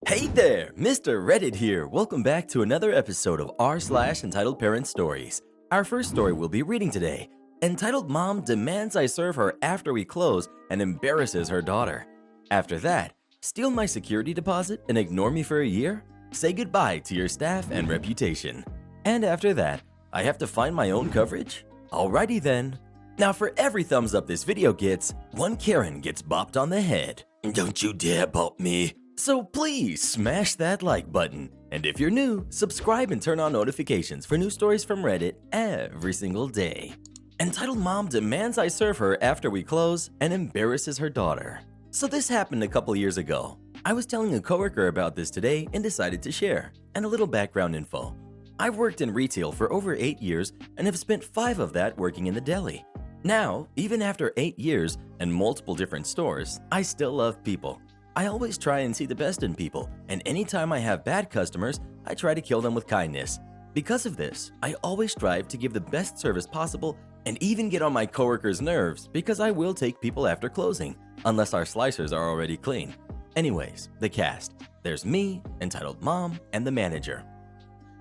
Hey there, Mr. Reddit here. Welcome back to another episode of r/Entitled Parents Stories. Our first story we'll be reading today. Entitled Mom demands I serve her after we close and embarrasses her daughter. After that, steal my security deposit and ignore me for a year? Say goodbye to your staff and reputation. And after that, I have to find my own coverage? Alrighty then. Now for every thumbs up this video gets, one Karen gets bopped on the head. Don't you dare bop me. So please smash that like button. And if you're new, subscribe and turn on notifications for new stories from Reddit every single day. Entitled Mom demands I serve her after we close and embarrasses her daughter. So this happened a couple years ago. I was telling a coworker about this today and decided to share. And a little background info. I've worked in retail for over 8 years and have spent 5 of that working in the deli. Now, even after 8 years and multiple different stores, I still love people. I always try and see the best in people, and anytime I have bad customers, I try to kill them with kindness. Because of this, I always strive to give the best service possible and even get on my coworkers' nerves because I will take people after closing, unless our slicers are already clean. Anyways, the cast. There's me, Entitled Mom, and the manager.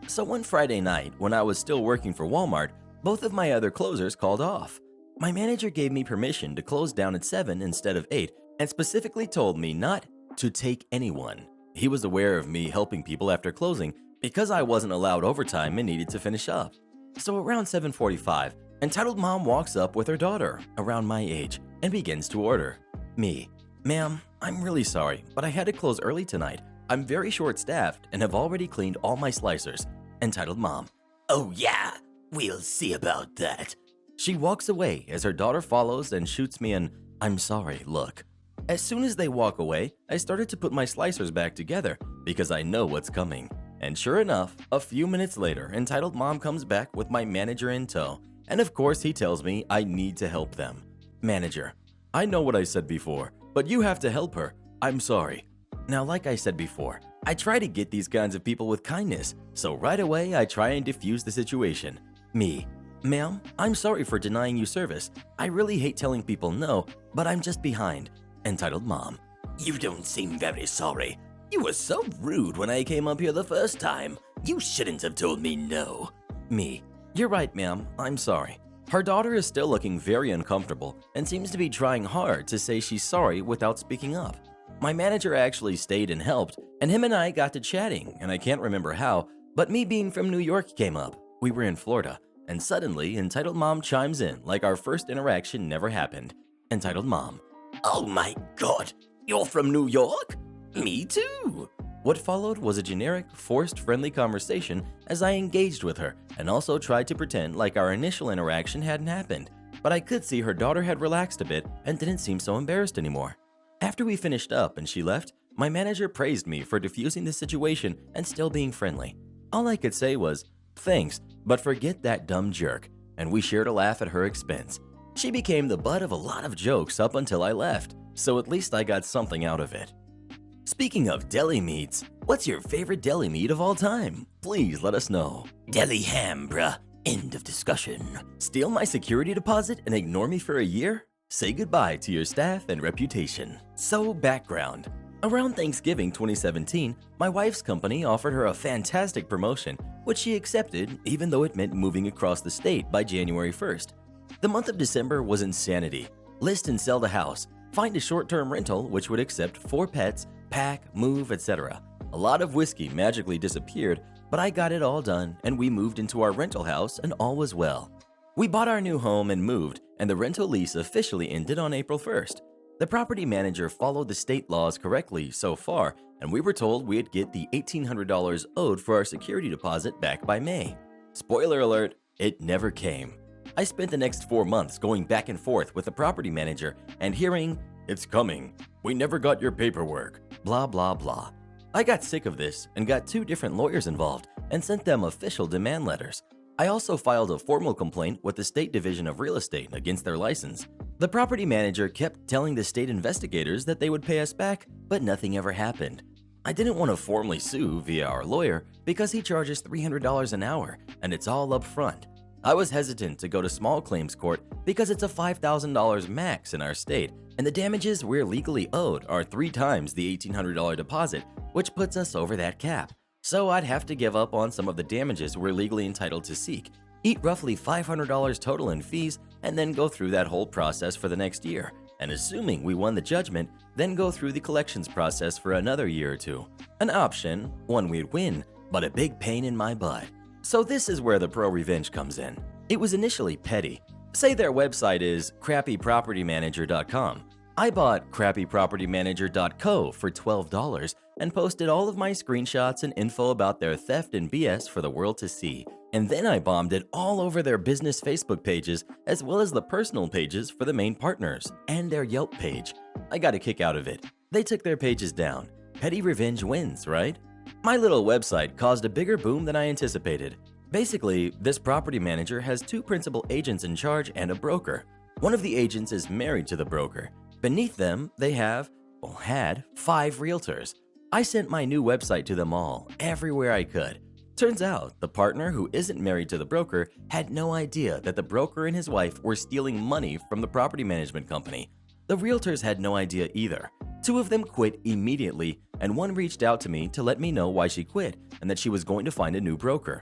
So one Friday night, when I was still working for Walmart, both of my other closers called off. My manager gave me permission to close down at 7 instead of 8 and specifically told me not to take anyone. He was aware of me helping people after closing because I wasn't allowed overtime and needed to finish up. So around 7:45, Entitled Mom walks up with her daughter, around my age, and begins to order. Me, ma'am, I'm really sorry, but I had to close early tonight. I'm very short-staffed and have already cleaned all my slicers. Entitled Mom, oh yeah, we'll see about that. She walks away as her daughter follows and shoots me an I'm sorry look. As soon as they walk away, I started to put my slicers back together because I know what's coming. And sure enough, a few minutes later, Entitled Mom comes back with my manager in tow. And of course, he tells me I need to help them. Manager, I know what I said before, but you have to help her. I'm sorry. Now, like I said before, I try to get these kinds of people with kindness. So right away, I try and diffuse the situation. Me, ma'am, I'm sorry for denying you service. I really hate telling people no, but I'm just behind. Entitled Mom, you don't seem very sorry. You were so rude when I came up here the first time. You shouldn't have told me no. Me, you're right, ma'am. I'm sorry. Her daughter is still looking very uncomfortable and seems to be trying hard to say she's sorry without speaking up. My manager actually stayed and helped, and him and I got to chatting, and I can't remember how, but me being from New York came up. We were in Florida, and suddenly Entitled Mom chimes in like our first interaction never happened. Entitled Mom, oh my God, you're from New York? Me too. What followed was a generic, forced friendly conversation as I engaged with her and also tried to pretend like our initial interaction hadn't happened, but I could see her daughter had relaxed a bit and didn't seem so embarrassed anymore. After we finished up and she left, my manager praised me for diffusing the situation and still being friendly. All I could say was, thanks, but forget that dumb jerk, and we shared a laugh at her expense. She became the butt of a lot of jokes up until I left, so at least I got something out of it. Speaking of deli meats, what's your favorite deli meat of all time? Please let us know. Deli ham, bruh. End of discussion. Steal my security deposit and ignore me for a year? Say goodbye to your staff and reputation. So, background. Around Thanksgiving 2017, my wife's company offered her a fantastic promotion, which she accepted even though it meant moving across the state by January 1st. The month of December was insanity. List and sell the house. Find a short-term rental which would accept 4 pets, pack, move, etc. A lot of whiskey magically disappeared, but I got it all done and we moved into our rental house and all was well. We bought our new home and moved, and the rental lease officially ended on April 1st. The property manager followed the state laws correctly so far, and we were told we'd get the $1,800 owed for our security deposit back by May. Spoiler alert, it never came. I spent the next 4 months going back and forth with the property manager and hearing, it's coming, we never got your paperwork, blah blah blah. I got sick of this and got 2 different lawyers involved and sent them official demand letters. I also filed a formal complaint with the State Division of Real Estate against their license. The property manager kept telling the state investigators that they would pay us back, but nothing ever happened. I didn't want to formally sue via our lawyer because he charges $300 an hour and it's all up front. I was hesitant to go to small claims court because it's a $5,000 max in our state, and the damages we're legally owed are 3 times the $1,800 deposit, which puts us over that cap. So I'd have to give up on some of the damages we're legally entitled to seek, eat roughly $500 total in fees, and then go through that whole process for the next year. And assuming we won the judgment, then go through the collections process for another year or two. An option, one we'd win, but a big pain in my butt. So this is where the pro revenge comes in. It was initially petty. Say their website is crappypropertymanager.com. I bought crappypropertymanager.co for $12 and posted all of my screenshots and info about their theft and BS for the world to see. And then I bombed it all over their business Facebook pages as well as the personal pages for the main partners and their Yelp page. I got a kick out of it. They took their pages down. Petty revenge wins, right? My little website caused a bigger boom than I anticipated. Basically, this property manager has 2 principal agents in charge and a broker. One of the agents is married to the broker. Beneath them, they had 5 realtors. I sent my new website to them all, everywhere I could. Turns out, the partner who isn't married to the broker had no idea that the broker and his wife were stealing money from the property management company. The realtors had no idea either. 2 of them quit immediately, and one reached out to me to let me know why she quit and that she was going to find a new broker.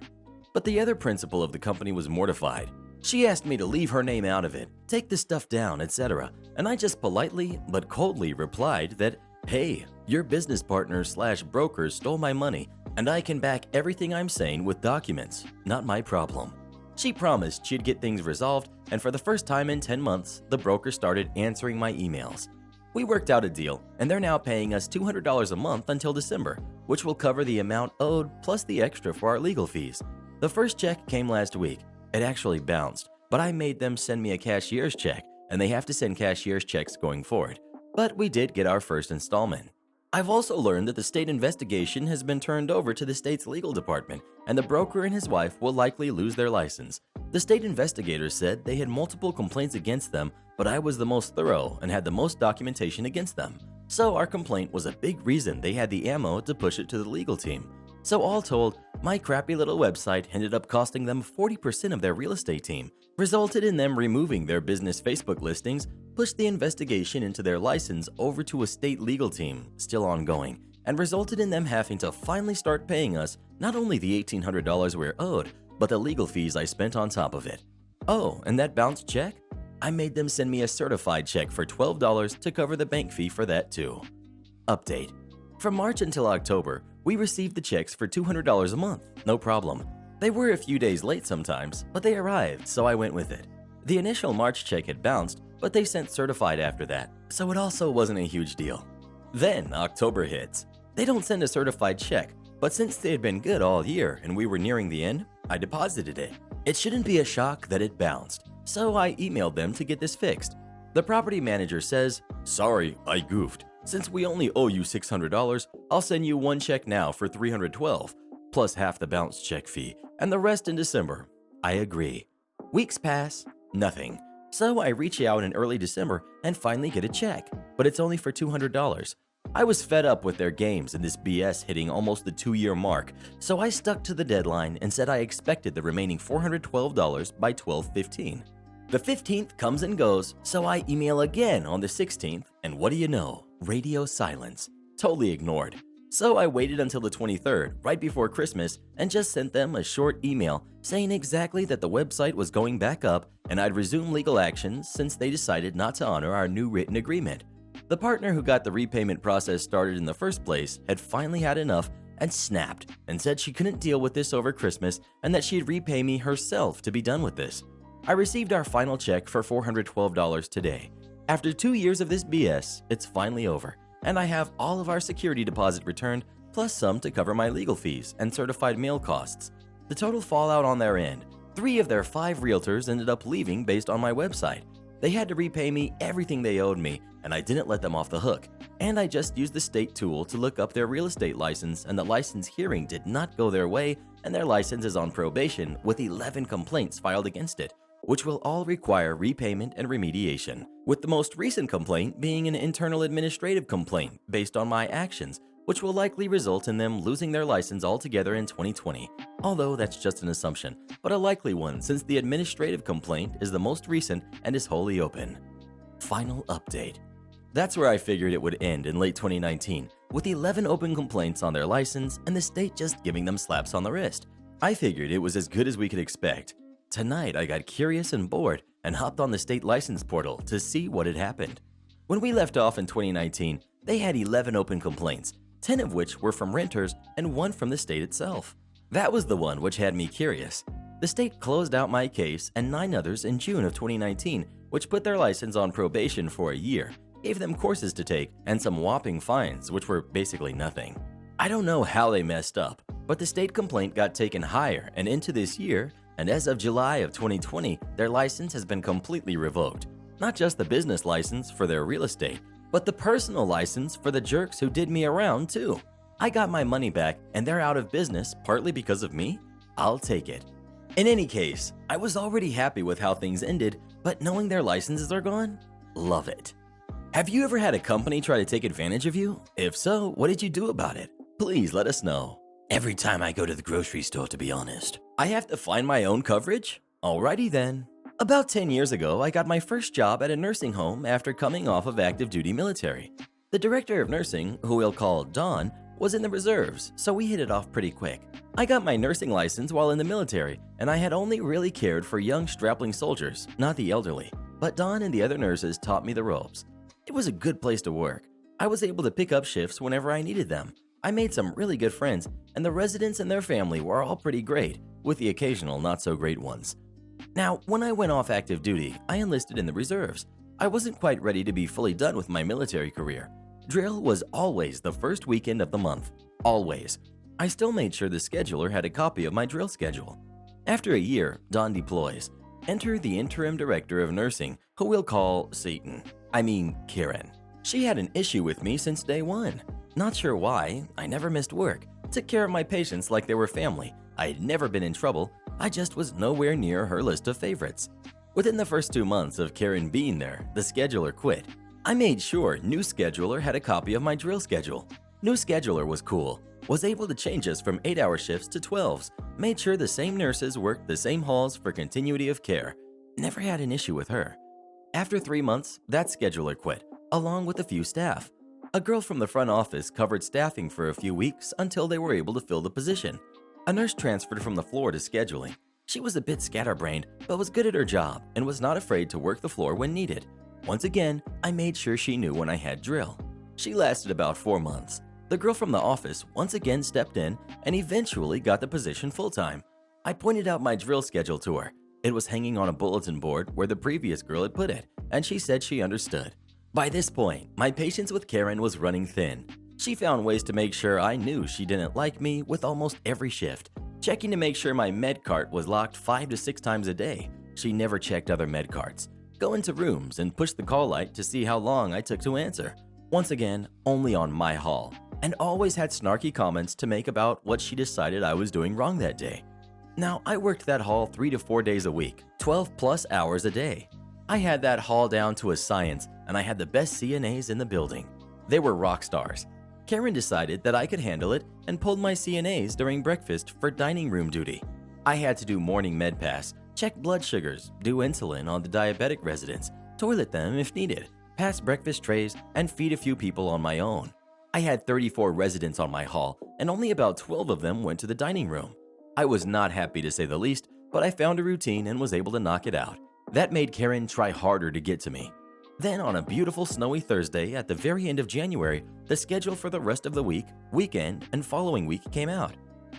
But the other principal of the company was mortified. She asked me to leave her name out of it, take the stuff down, etc. And I just politely but coldly replied that, hey, your business partner/broker stole my money, and I can back everything I'm saying with documents. Not my problem. She promised she'd get things resolved, and for the first time in 10 months, the broker started answering my emails. We worked out a deal, and they're now paying us $200 a month until December, which will cover the amount owed plus the extra for our legal fees. The first check came last week. It actually bounced, but I made them send me a cashier's check, and they have to send cashier's checks going forward. But we did get our first installment. I've also learned that the state investigation has been turned over to the state's legal department, and the broker and his wife will likely lose their license. The state investigators said they had multiple complaints against them, but I was the most thorough and had the most documentation against them. So our complaint was a big reason they had the ammo to push it to the legal team. So all told, my crappy little website ended up costing them 40% of their real estate team, resulted in them removing their business Facebook listings, pushed the investigation into their license over to a state legal team, still ongoing, and resulted in them having to finally start paying us not only the $1,800 we're owed, but the legal fees I spent on top of it. Oh, and that bounced check? I made them send me a certified check for $12 to cover the bank fee for that too. Update. From March until October, we received the checks for $200 a month, no problem. They were a few days late sometimes, but they arrived, so I went with it. The initial March check had bounced, but they sent certified after that, so it also wasn't a huge deal. Then October hits. They don't send a certified check, but since they had been good all year and we were nearing the end, I deposited it. It shouldn't be a shock that it bounced, so I emailed them to get this fixed. The property manager says, "Sorry, I goofed. Since we only owe you $600, I'll send you one check now for $312, plus half the bounce check fee, and the rest in December." I agree. Weeks pass, nothing. So I reach out in early December and finally get a check, but it's only for $200. I was fed up with their games and this BS hitting almost the 2-year mark, so I stuck to the deadline and said I expected the remaining $412 by 12/15. The 15th comes and goes, so I email again on the 16th, and what do you know? Radio silence. Totally ignored. So I waited until the 23rd, right before Christmas, and just sent them a short email saying exactly that the website was going back up and I'd resume legal actions since they decided not to honor our new written agreement. The partner who got the repayment process started in the first place had finally had enough and snapped and said she couldn't deal with this over Christmas and that she'd repay me herself to be done with this. I received our final check for $412 today. After 2 years of this BS, it's finally over, and I have all of our security deposit returned, plus some to cover my legal fees and certified mail costs. The total fallout on their end, 3 of their 5 realtors ended up leaving based on my website. They had to repay me everything they owed me, and I didn't let them off the hook. And I just used the state tool to look up their real estate license, and the license hearing did not go their way, and their license is on probation with 11 complaints filed against it, which will all require repayment and remediation, with the most recent complaint being an internal administrative complaint based on my actions, which will likely result in them losing their license altogether in 2020, although that's just an assumption, but a likely one since the administrative complaint is the most recent and is wholly open. Final update. That's where I figured it would end in late 2019, with 11 open complaints on their license and the state just giving them slaps on the wrist. I figured it was as good as we could expect. Tonight, I got curious and bored and hopped on the state license portal to see what had happened. When we left off in 2019, they had 11 open complaints, 10 of which were from renters and 1 from the state itself. That was the one which had me curious. The state closed out my case and 9 others in June of 2019, which put their license on probation for a year, gave them courses to take, and some whopping fines, which were basically nothing. I don't know how they messed up, but the state complaint got taken higher and into this year, and as of July of 2020, their license has been completely revoked. Not just the business license for their real estate, but the personal license for the jerks who did me around too. I got my money back and they're out of business partly because of me? I'll take it. In any case, I was already happy with how things ended, but knowing their licenses are gone? Love it. Have you ever had a company try to take advantage of you? If so, what did you do about it? Please let us know. Every time I go to the grocery store, to be honest. I have to find my own coverage? Alrighty then. About 10 years ago, I got my first job at a nursing home after coming off of active duty military. The director of nursing, who we'll call Dawn, was in the reserves, so we hit it off pretty quick. I got my nursing license while in the military, and I had only really cared for young strapling soldiers, not the elderly. But Dawn and the other nurses taught me the ropes. It was a good place to work. I was able to pick up shifts whenever I needed them. I made some really good friends, and the residents and their family were all pretty great, with the occasional not-so-great ones. Now, when I went off active duty, I enlisted in the reserves. I wasn't quite ready to be fully done with my military career. Drill was always the first weekend of the month. Always. I still made sure the scheduler had a copy of my drill schedule. After a year, Dawn deploys. Enter the interim director of nursing, who we'll call Karen. She had an issue with me since day one. Not sure why, I never missed work. Took care of my patients like they were family. I had never been in trouble. I just was nowhere near her list of favorites. Within the first 2 months of Karen being there, the scheduler quit. I made sure new scheduler had a copy of my drill schedule. New scheduler was cool, was able to change us from 8-hour shifts to 12s, made sure the same nurses worked the same halls for continuity of care. Never had an issue with her. After 3 months, that scheduler quit, along with a few staff. A girl from the front office covered staffing for a few weeks until they were able to fill the position. A nurse transferred from the floor to scheduling. She was a bit scatterbrained, but was good at her job and was not afraid to work the floor when needed. Once again, I made sure she knew when I had drill. She lasted about 4 months. The girl from the office once again stepped in and eventually got the position full-time. I pointed out my drill schedule to her. It was hanging on a bulletin board where the previous girl had put it, and she said she understood. By this point, my patience with Karen was running thin. She found ways to make sure I knew she didn't like me with almost every shift, checking to make sure my med cart was locked 5 to 6 times a day. She never checked other med carts. Go into rooms and push the call light to see how long I took to answer. Once again, only on my hall, and always had snarky comments to make about what she decided I was doing wrong that day. Now, I worked that hall 3 to 4 days a week, 12 plus hours a day. I had that hall down to a science, and I had the best CNAs in the building. They were rock stars. Karen decided that I could handle it and pulled my CNAs during breakfast for dining room duty. I had to do morning med pass, check blood sugars, do insulin on the diabetic residents, toilet them if needed, pass breakfast trays, and feed a few people on my own. I had 34 residents on my hall, and only about 12 of them went to the dining room. I was not happy to say the least, but I found a routine and was able to knock it out. That made Karen try harder to get to me. Then on a beautiful snowy Thursday at the very end of January, the schedule for the rest of the week, weekend, and following week came out.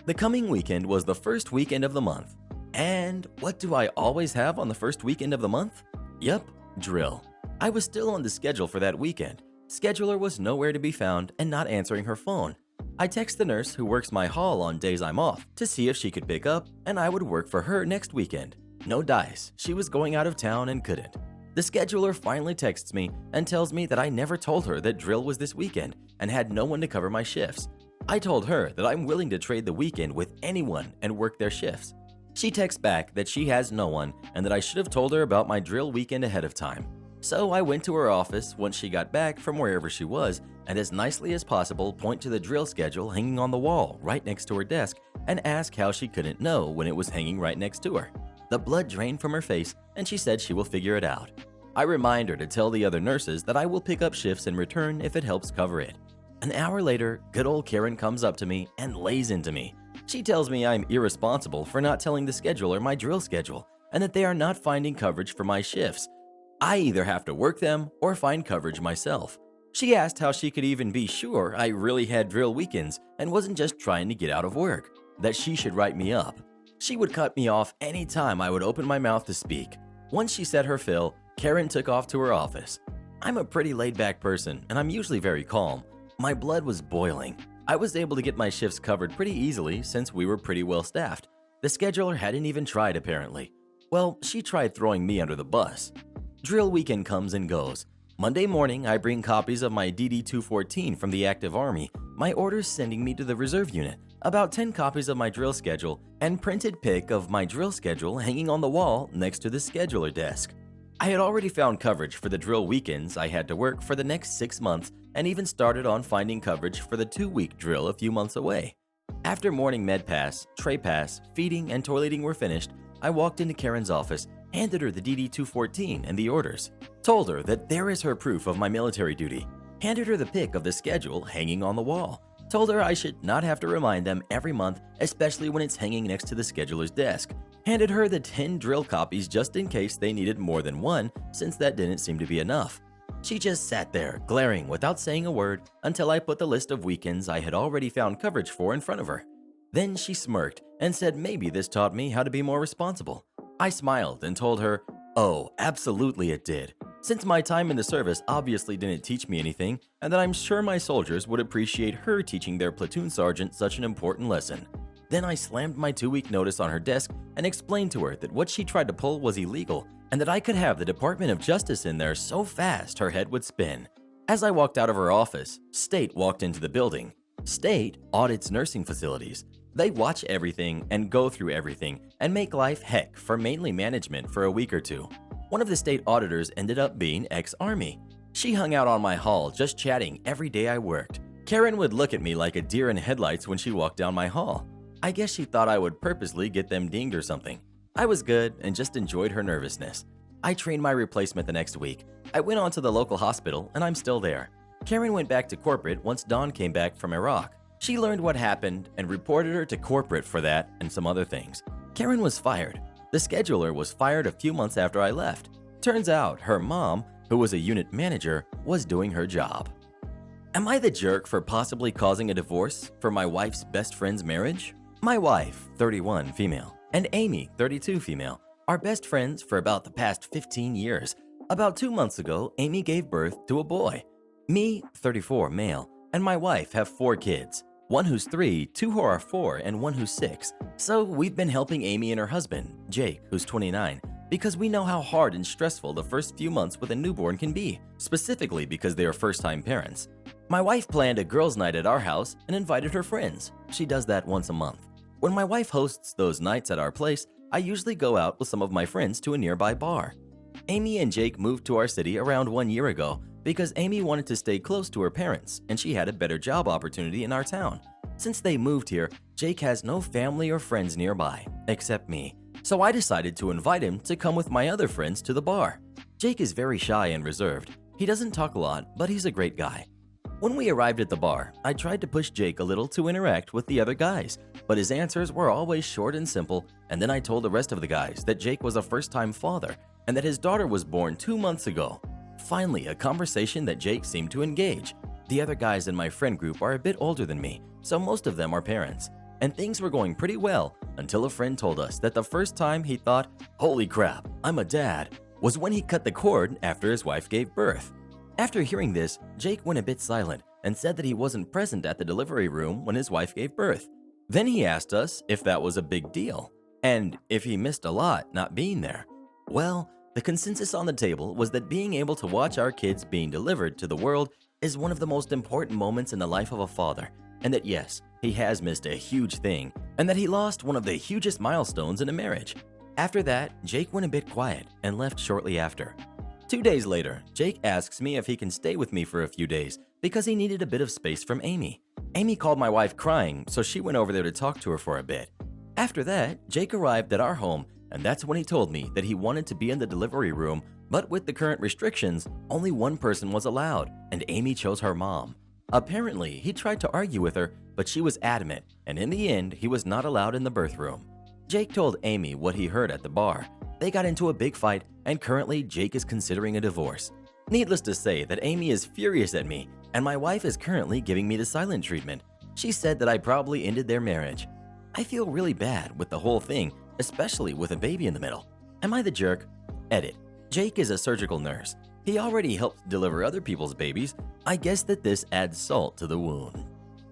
The coming weekend was the first weekend of the month. And what do I always have on the first weekend of the month? Yep, drill. I was still on the schedule for that weekend. Scheduler was nowhere to be found and not answering her phone. I text the nurse who works my hall on days I'm off to see if she could pick up, and I would work for her next weekend. No dice, she was going out of town and couldn't. The scheduler finally texts me and tells me that I never told her that drill was this weekend and had no one to cover my shifts. I told her that I'm willing to trade the weekend with anyone and work their shifts. She texts back that she has no one and that I should have told her about my drill weekend ahead of time. So I went to her office once she got back from wherever she was and as nicely as possible point to the drill schedule hanging on the wall right next to her desk and ask how she couldn't know when it was hanging right next to her. The blood drained from her face and she said she will figure it out. I remind her to tell the other nurses that I will pick up shifts in return if it helps cover it. An hour later, good old Karen comes up to me and lays into me. She tells me I'm irresponsible for not telling the scheduler my drill schedule and that they are not finding coverage for my shifts. I either have to work them or find coverage myself. She asked how she could even be sure I really had drill weekends and wasn't just trying to get out of work, that she should write me up. She would cut me off anytime I would open my mouth to speak. Once she said her fill, Karen took off to her office. I'm a pretty laid-back person and I'm usually very calm. My blood was boiling. I was able to get my shifts covered pretty easily since we were pretty well staffed. The scheduler hadn't even tried apparently. Well, she tried throwing me under the bus. Drill weekend comes and goes. Monday morning, I bring copies of my DD-214 from the active army, my orders sending me to the reserve unit, about 10 copies of my drill schedule, and printed pic of my drill schedule hanging on the wall next to the scheduler desk. I had already found coverage for the drill weekends I had to work for the next 6 months and even started on finding coverage for the 2-week drill a few months away. After morning med pass, tray pass, feeding, and toileting were finished, I walked into Karen's office, handed her the DD-214 and the orders, told her that there is her proof of my military duty, handed her the pic of the schedule hanging on the wall, told her I should not have to remind them every month, especially when it's hanging next to the scheduler's desk, handed her the 10 drill copies just in case they needed more than one since that didn't seem to be enough. She just sat there, glaring without saying a word until I put the list of weekends I had already found coverage for in front of her. Then she smirked and said maybe this taught me how to be more responsible. I smiled and told her, oh, absolutely it did, since my time in the service obviously didn't teach me anything and that I'm sure my soldiers would appreciate her teaching their platoon sergeant such an important lesson. Then I slammed my 2-week notice on her desk and explained to her that what she tried to pull was illegal and that I could have the Department of Justice in there so fast her head would spin. As I walked out of her office, State walked into the building. State audits nursing facilities. They watch everything and go through everything and make life heck for mainly management for a week or two. One of the state auditors ended up being ex-Army. She hung out on my hall just chatting every day I worked. Karen would look at me like a deer in headlights when she walked down my hall. I guess she thought I would purposely get them dinged or something. I was good and just enjoyed her nervousness. I trained my replacement the next week. I went on to the local hospital and I'm still there. Karen went back to corporate once Dawn came back from Iraq. She learned what happened and reported her to corporate for that and some other things. Karen was fired. The scheduler was fired a few months after I left. Turns out her mom, who was a unit manager, was doing her job. Am I the jerk for possibly causing a divorce for my wife's best friend's marriage? My wife, 31 female, and Amy, 32 female, are best friends for about the past 15 years. About 2 months ago, Amy gave birth to a boy. Me, 34 male, and my wife have 4 kids. One who's 3, 2 who are 4, and 1 who's 6. So we've been helping Amy and her husband, Jake, who's 29, because we know how hard and stressful the first few months with a newborn can be, specifically because they are first-time parents. My wife planned a girls' night at our house and invited her friends. She does that once a month. When my wife hosts those nights at our place, I usually go out with some of my friends to a nearby bar. Amy and Jake moved to our city around 1 year ago because Amy wanted to stay close to her parents and she had a better job opportunity in our town. Since they moved here, Jake has no family or friends nearby, except me. So I decided to invite him to come with my other friends to the bar. Jake is very shy and reserved. He doesn't talk a lot, but he's a great guy. When we arrived at the bar, I tried to push Jake a little to interact with the other guys, but his answers were always short and simple, and then I told the rest of the guys that Jake was a first-time father and that his daughter was born 2 months ago. Finally, a conversation that Jake seemed to engage. The other guys in my friend group are a bit older than me, so most of them are parents, and things were going pretty well until a friend told us that the first time he thought, "Holy crap, I'm a dad," was when he cut the cord after his wife gave birth. After hearing this, Jake went a bit silent and said that he wasn't present at the delivery room when his wife gave birth. Then he asked us if that was a big deal and if he missed a lot not being there. Well, the consensus on the table was that being able to watch our kids being delivered to the world is one of the most important moments in the life of a father, and that yes, he has missed a huge thing, and that he lost one of the hugest milestones in a marriage. After that, Jake went a bit quiet and left shortly after. 2 days later, Jake asks me if he can stay with me for a few days because he needed a bit of space from Amy. Amy called my wife crying, so she went over there to talk to her for a bit. After that, Jake arrived at our home, and that's when he told me that he wanted to be in the delivery room But with the current restrictions, only one person was allowed, and Amy chose her mom. Apparently, he tried to argue with her, but she was adamant, and in the end, he was not allowed in the birth room. Jake told Amy what he heard at the bar. They got into a big fight, and currently Jake is considering a divorce. Needless to say that Amy is furious at me, and my wife is currently giving me the silent treatment. She said that I probably ended their marriage. I feel really bad with the whole thing, especially with a baby in the middle. Am I the jerk? Edit. Jake is a surgical nurse. He already helped deliver other people's babies. I guess that this adds salt to the wound.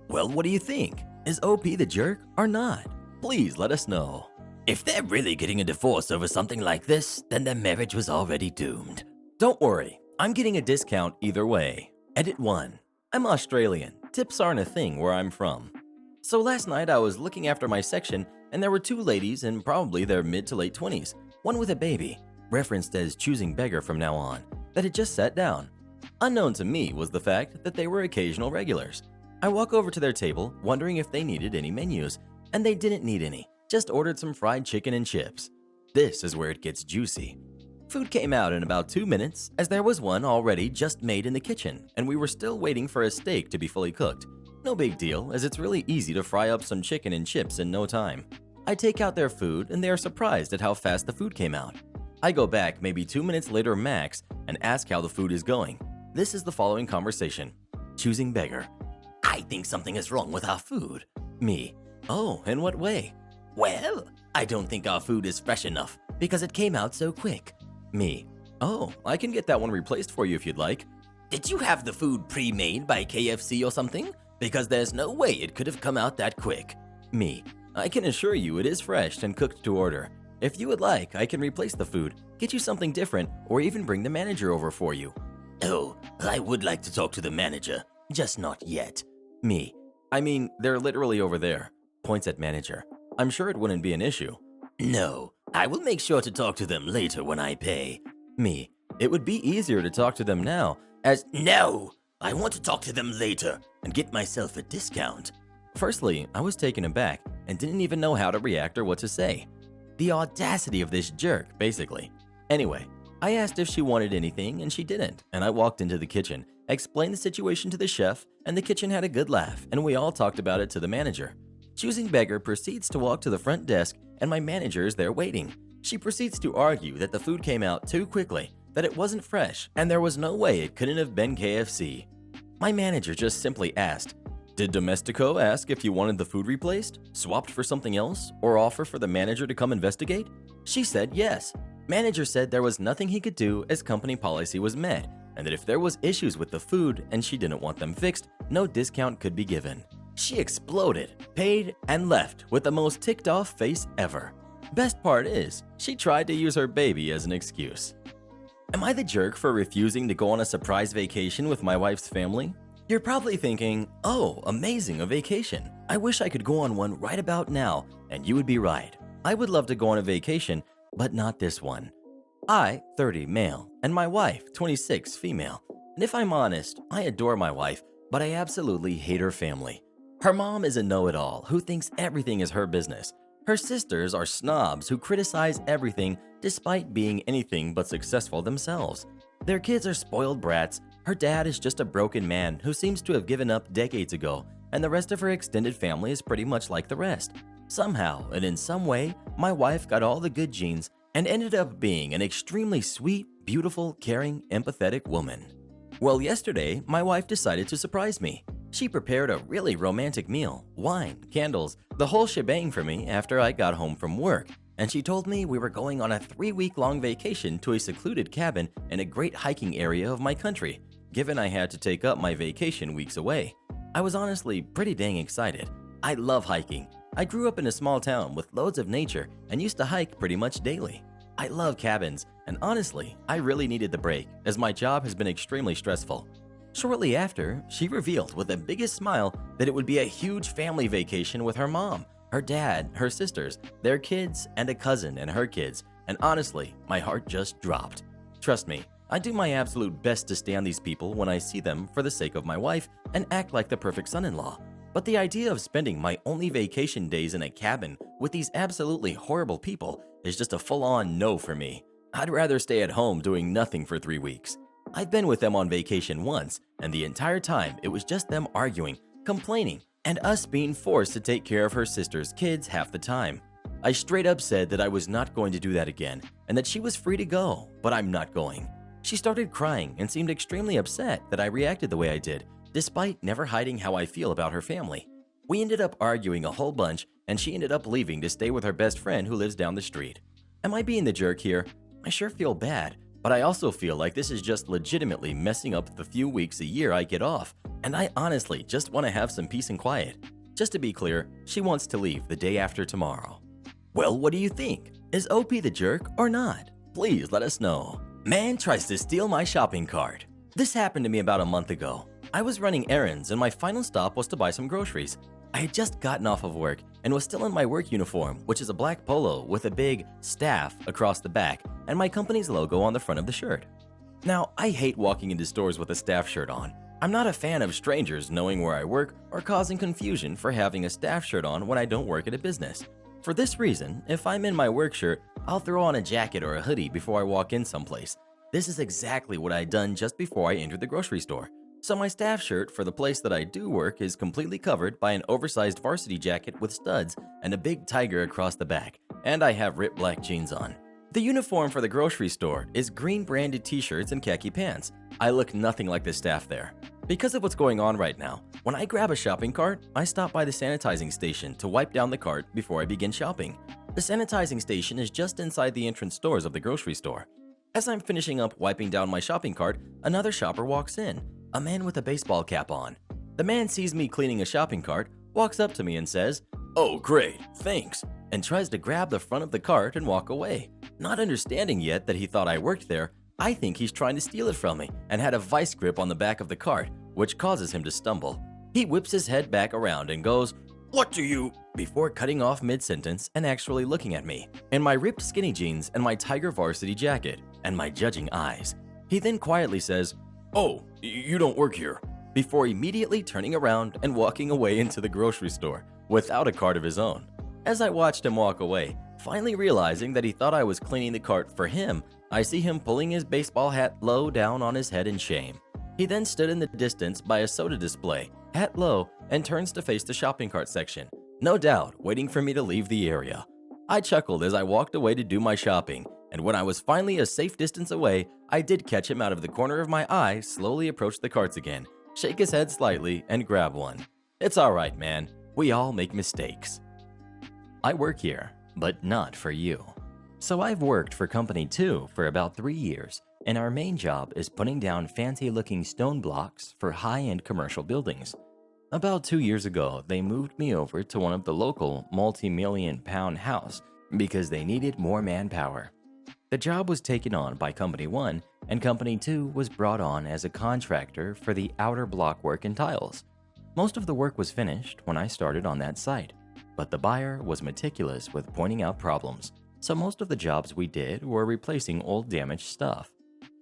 Well, what do you think? Is OP the jerk or not? Please let us know. If they're really getting a divorce over something like this, then their marriage was already doomed. Don't worry, I'm getting a discount either way. Edit 1. I'm Australian. Tips aren't a thing where I'm from. So last night I was looking after my section and there were two ladies in probably their mid to late 20s, one with a baby, referenced as choosing beggar from now on, that had just sat down. Unknown to me was the fact that they were occasional regulars. I walk over to their table, wondering if they needed any menus, and they didn't need any, just ordered some fried chicken and chips. This is where it gets juicy. Food came out in about 2 minutes, as there was one already just made in the kitchen, and we were still waiting for a steak to be fully cooked. No big deal, as it's really easy to fry up some chicken and chips in no time. I take out their food, and they are surprised at how fast the food came out. I go back maybe 2 minutes later max and ask how the food is going. This is the following conversation. Choosing beggar. I think something is wrong with our food. Me. Oh, in what way? Well, I don't think our food is fresh enough because it came out so quick. Me. Oh, I can get that one replaced for you if you'd like. Did you have the food pre-made by KFC or something? Because there's no way it could have come out that quick. Me. I can assure you it is fresh and cooked to order. If you would like, I can replace the food, get you something different, or even bring the manager over for you. Oh, I would like to talk to the manager, just not yet. Me. I mean, they're literally over there. Points at manager. I'm sure it wouldn't be an issue. No, I will make sure to talk to them later when I pay. Me. It would be easier to talk to them now, as no, I want to talk to them later and get myself a discount. Firstly, I was taken aback and didn't even know how to react or what to say. The audacity of this jerk, basically. Anyway, I asked if she wanted anything and she didn't, and I walked into the kitchen, explained the situation to the chef, and the kitchen had a good laugh, and we all talked about it to the manager. Choosing beggar proceeds to walk to the front desk, and my manager is there waiting. She proceeds to argue that the food came out too quickly, that it wasn't fresh, and there was no way it couldn't have been KFC. My manager just simply asked, did Domestico ask if you wanted the food replaced, swapped for something else, or offer for the manager to come investigate? She said yes. Manager said there was nothing he could do as company policy was met, and that if there was issues with the food and she didn't want them fixed, no discount could be given. She exploded, paid, and left with the most ticked off face ever. Best part is, she tried to use her baby as an excuse. Am I the jerk for refusing to go on a surprise vacation with my wife's family? You're probably thinking, oh, amazing, a vacation. I wish I could go on one right about now, and you would be right. I would love to go on a vacation, but not this one. I, 30, male, and my wife, 26, female. And if I'm honest, I adore my wife, but I absolutely hate her family. Her mom is a know-it-all who thinks everything is her business. Her sisters are snobs who criticize everything despite being anything but successful themselves. Their kids are spoiled brats. Her dad is just a broken man who seems to have given up decades ago, and the rest of her extended family is pretty much like the rest. Somehow and in some way, my wife got all the good genes and ended up being an extremely sweet, beautiful, caring, empathetic woman. Well, yesterday, my wife decided to surprise me. She prepared a really romantic meal, wine, candles, the whole shebang for me after I got home from work. And she told me we were going on a 3-week-long vacation to a secluded cabin in a great hiking area of my country, given I had to take up my vacation weeks away. I was honestly pretty dang excited. I love hiking. I grew up in a small town with loads of nature and used to hike pretty much daily. I love cabins, and honestly, I really needed the break as my job has been extremely stressful. Shortly after, she revealed with the biggest smile that it would be a huge family vacation with her mom, her dad, her sisters, their kids, and a cousin and her kids, and honestly, my heart just dropped. Trust me, I do my absolute best to stand these people when I see them for the sake of my wife and act like the perfect son-in-law. But the idea of spending my only vacation days in a cabin with these absolutely horrible people is just a full-on no for me. I'd rather stay at home doing nothing for 3 weeks. I've been with them on vacation once, and the entire time it was just them arguing, complaining, and us being forced to take care of her sister's kids half the time. I straight up said that I was not going to do that again, and that she was free to go, but I'm not going. She started crying and seemed extremely upset that I reacted the way I did, despite never hiding how I feel about her family. We ended up arguing a whole bunch, and she ended up leaving to stay with her best friend who lives down the street. Am I being the jerk here? I sure feel bad, but I also feel like this is just legitimately messing up the few weeks a year I get off, and I honestly just want to have some peace and quiet. Just to be clear, she wants to leave the day after tomorrow. Well, what do you think? Is OP the jerk or not? Please let us know. Man tries to steal my shopping cart. This happened to me about a month ago. I was running errands and my final stop was to buy some groceries. I had just gotten off of work and was still in my work uniform, which is a black polo with a big staff across the back and my company's logo on the front of the shirt. Now, I hate walking into stores with a staff shirt on. I'm not a fan of strangers knowing where I work or causing confusion for having a staff shirt on when I don't work at a business. For this reason, if I'm in my work shirt, I'll throw on a jacket or a hoodie before I walk in someplace. This is exactly what I'd done just before I entered the grocery store. So my staff shirt for the place that I do work is completely covered by an oversized varsity jacket with studs and a big tiger across the back, and I have ripped black jeans on. The uniform for the grocery store is green branded t-shirts and khaki pants. I look nothing like the staff there. Because of what's going on right now, when I grab a shopping cart, I stop by the sanitizing station to wipe down the cart before I begin shopping. The sanitizing station is just inside the entrance doors of the grocery store. As I'm finishing up wiping down my shopping cart, another shopper walks in, a man with a baseball cap on. The man sees me cleaning a shopping cart, walks up to me and says, "Oh, great, thanks," and tries to grab the front of the cart and walk away. Not understanding yet that he thought I worked there, I think he's trying to steal it from me and had a vice grip on the back of the cart, which causes him to stumble. He whips his head back around and goes, "What do you?" before cutting off mid-sentence and actually looking at me, in my ripped skinny jeans and my tiger varsity jacket, and my judging eyes. He then quietly says, "Oh, you don't work here," before immediately turning around and walking away into the grocery store without a cart of his own. As I watched him walk away, finally realizing that he thought I was cleaning the cart for him, I see him pulling his baseball hat low down on his head in shame. He then stood in the distance by a soda display, hat low, and turns to face the shopping cart section, no doubt waiting for me to leave the area. I chuckled as I walked away to do my shopping, and when I was finally a safe distance away, I did catch him out of the corner of my eye slowly approach the carts again, shake his head slightly, and grab one. It's alright, man. We all make mistakes. I work here, but not for you. So I've worked for Company 2 for about 3 years, and our main job is putting down fancy-looking stone blocks for high-end commercial buildings. About 2 years ago, they moved me over to one of the local multi-million-pound house because they needed more manpower. The job was taken on by Company 1, and Company 2 was brought on as a contractor for the outer block work and tiles. Most of the work was finished when I started on that site, but the buyer was meticulous with pointing out problems, so most of the jobs we did were replacing old damaged stuff.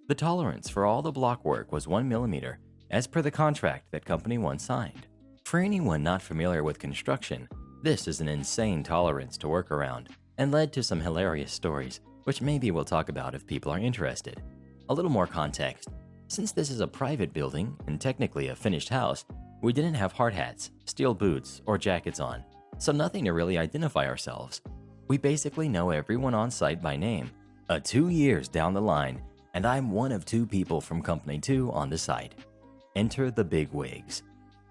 The tolerance for all the block work was 1 millimeter, as per the contract that Company 1 signed. For anyone not familiar with construction, this is an insane tolerance to work around, and led to some hilarious stories, which maybe we'll talk about if people are interested. A little more context. Since this is a private building and technically a finished house, we didn't have hard hats, steel boots, or jackets on, so nothing to really identify ourselves. We basically know everyone on site by name. 2 years down the line, and I'm one of 2 people from Company 2 on the site. Enter the bigwigs.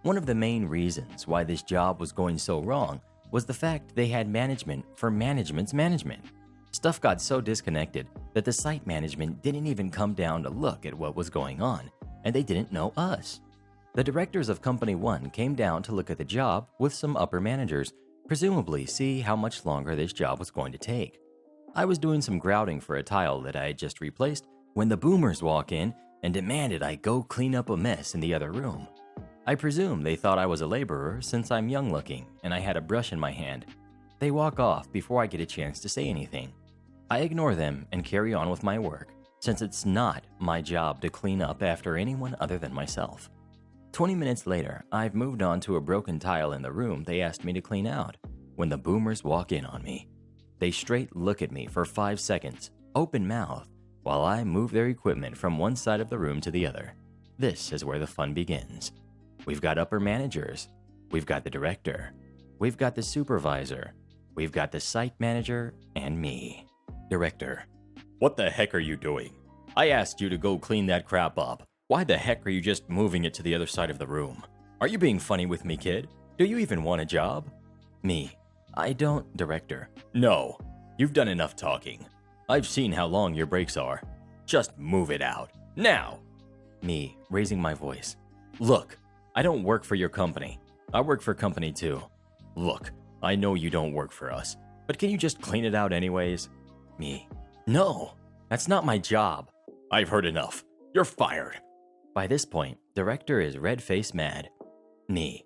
One of the main reasons why this job was going so wrong was the fact they had management for management's management. Stuff got so disconnected that the site management didn't even come down to look at what was going on, and they didn't know us. The directors of Company 1 came down to look at the job with some upper managers, presumably see how much longer this job was going to take. I was doing some grouting for a tile that I had just replaced when the boomers walk in and demanded I go clean up a mess in the other room. I presume they thought I was a laborer since I'm young looking and I had a brush in my hand. They walk off before I get a chance to say anything. I ignore them and carry on with my work, since it's not my job to clean up after anyone other than myself. 20 minutes later, I've moved on to a broken tile in the room they asked me to clean out when the boomers walk in on me. They straight look at me for 5 seconds, open mouthed, while I move their equipment from one side of the room to the other. This is where the fun begins. We've got upper managers. We've got the director. We've got the supervisor. We've got the site manager and me. Director: what the heck are you doing? I asked you to go clean that crap up. Why the heck are you just moving it to the other side of the room? Are you being funny with me, kid? Do you even want a job? Me: I don't. Director: no, you've done enough talking. I've seen how long your breaks are. Just move it out, now! Me, raising my voice: look, I don't work for your company. I work for company 2. Look, I know you don't work for us, but can you just clean it out anyways? Me: no, that's not my job. I've heard enough. You're fired. By this point, director is red-faced mad. Me: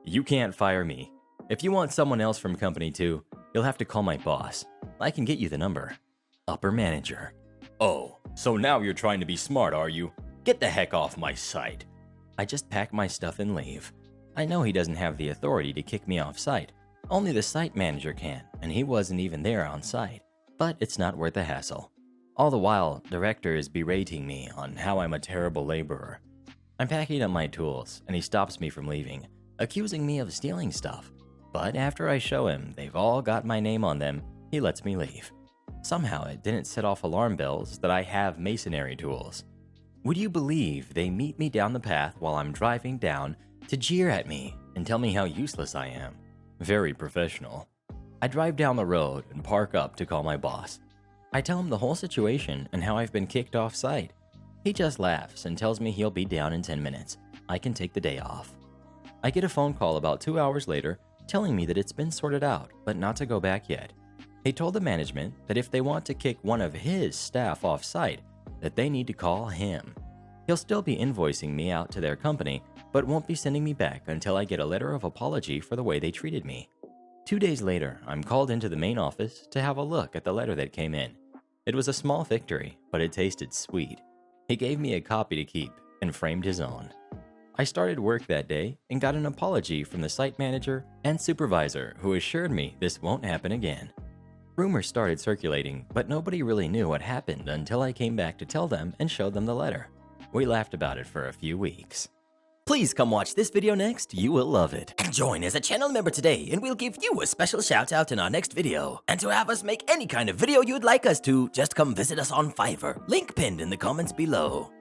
you can't fire me. If you want someone else from company 2, you'll have to call my boss. I can get you the number. Upper manager: oh, so now you're trying to be smart, are you? Get the heck off my site. I just pack my stuff and leave. I know he doesn't have the authority to kick me off site. Only the site manager can, and he wasn't even there on site. But it's not worth the hassle. All the while, director is berating me on how I'm a terrible laborer. I'm packing up my tools, and he stops me from leaving, accusing me of stealing stuff. But after I show him they've all got my name on them, he lets me leave. Somehow it didn't set off alarm bells that I have masonry tools. Would you believe they meet me down the path while I'm driving down to jeer at me and tell me how useless I am? Very professional. I drive down the road and park up to call my boss. I tell him the whole situation and how I've been kicked off site. He just laughs and tells me he'll be down in 10 minutes. I can take the day off. I get a phone call about 2 hours later telling me that it's been sorted out, but not to go back yet. He told the management that if they want to kick one of his staff off site, that they need to call him. He'll still be invoicing me out to their company, but won't be sending me back until I get a letter of apology for the way they treated me. 2 days later, I'm called into the main office to have a look at the letter that came in. It was a small victory, but it tasted sweet. He gave me a copy to keep and framed his own. I started work that day and got an apology from the site manager and supervisor who assured me this won't happen again. Rumors started circulating, but nobody really knew what happened until I came back to tell them and showed them the letter. We laughed about it for a few weeks. Please come watch this video next, you will love it. And join as a channel member today and we'll give you a special shout out in our next video. And to have us make any kind of video you'd like us to, just come visit us on Fiverr, link pinned in the comments below.